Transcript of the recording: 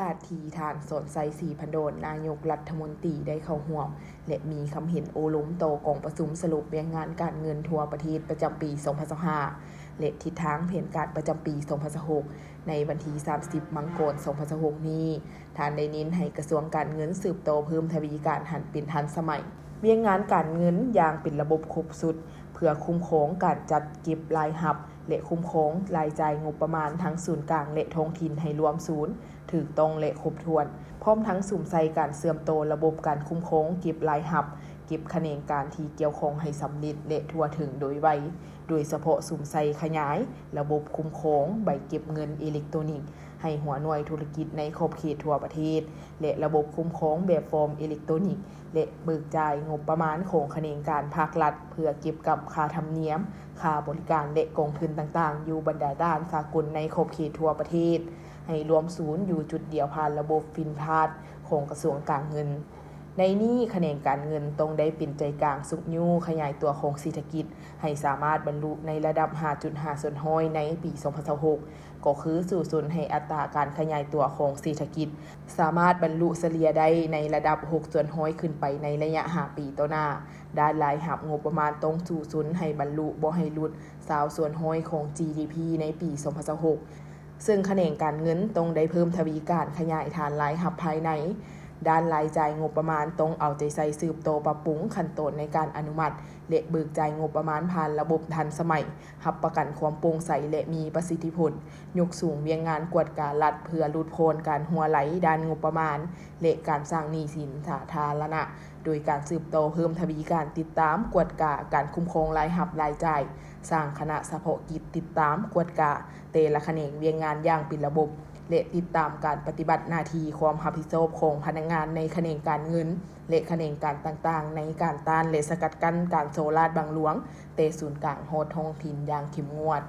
อกาสที่ทานสนไซศรีพันโดนนายกรัฐมนตรีได้เข้าร่วมและมีคำเห็นโอล้มโตกองประชุมสรุปเรียงงานการเงินทั่วประเทศประจำปี 2025 และทิศทางแผนการประจำปี 2026 ในวันที่ 30 มังกร 2026 นี้ท่านได้เน้นให้กระทรวงการเงินสืบโตเพิ่มทวีการหันเป็นทันสมัยเรียงงานการเงินอย่างเป็นระบบครบสุดเพื่อคุ้มครองการจัดเก็บรายรับและคุ้มครองรายจ่ายงบประมาณทั้งศูนย์กลางและท้องถิ่นให้รวมศูนย์ถูกต้องและครบถ้วนพร้อมทั้งสุ่มใส่การเสื่อมโตระบบการคุ้มครองเก็บรายรับเก็บคะแนนการที่เกี่ยวข้องให้สำเร็จและทั่วถึงโดยไวโดยเฉพาะสุ่มใส่ขยายระบบคุ้มครองใบเก็บเงินอิเล็กทรอนิกส์ให้หัวหน่วยธุรกิจในขอบเขตทั่วประเทศและระบบคุ้มครองแบบฟอร์มอิเล็กทรอนิกส์และเบิกจ่ายงบประมาณของคะแนนการภาครัฐเพื่อเก็บกับค่าธรรมเนียมค่าบริการและกองทุนต่างๆอยู่บรรดาด้านสากลในขอบเขตทั่วประเทศให้รวมศูนย์อยู่จุดเดียวผ่านระบบฟินพาสของกระทรวงการเงินในนี้คะแนนการเงินต้องได้เป็นใจกลางสุกยูขยายตัวของเศรษฐกิจให้สามารถบรรลุในระดับ 5.5 ส่วนห้อยในปี 2026 ก็คือสู่ส่วนให้อัตราการขยายตัวของเศรษฐกิจสามารถบรรลุเฉลี่ยได้ในระดับ 6 ส่วนห้อยขึ้นไปในระยะ 5 ปีต่อหน้าด้านรายรับงบประมาณต้องสู่ส่วนให้บรรลุบ่ให้หลุด20ส่วนห้อยของ GDP ในปี 2026 ซึ่งคะแนนการเงินต้องได้เพิ่มทวีการขยายฐานรายรับภายในด้านรายจ่ายงบประมาณต้องเอาใจใส่สืบโตปรับปรุงขั้นตอนในการอนุมัติและเบิกจ่ายงบประมาณผ่านระบบทันสมัยรับประกันความโปร่งใสและมีประสิทธิผลยกสูงเวียงงานกวดการรัฐเพื่อลดโพนการหัวไหลด้านงบประมาณและการสร้างหนี้สินสาธารณะโดยการสืบโตเพิ่มทวีการติดตามกวดการคุ้มครองรายรับรายจ่ายสร้างคณะเฉพาะกิจติดตามกวดแต่ละแขนงเวียงงานอย่างเป็นระบบและติดตามการปฏิบัติหน้าที่ความรับผิดชอบของพนักงานในแขนงการเงินและแขนงการต่างๆในการต้านและสกัดกั้นการโซลาดบังหลวงแต่ศูนย์กลางโฮดท้องถิ่นอย่างเข้มงวด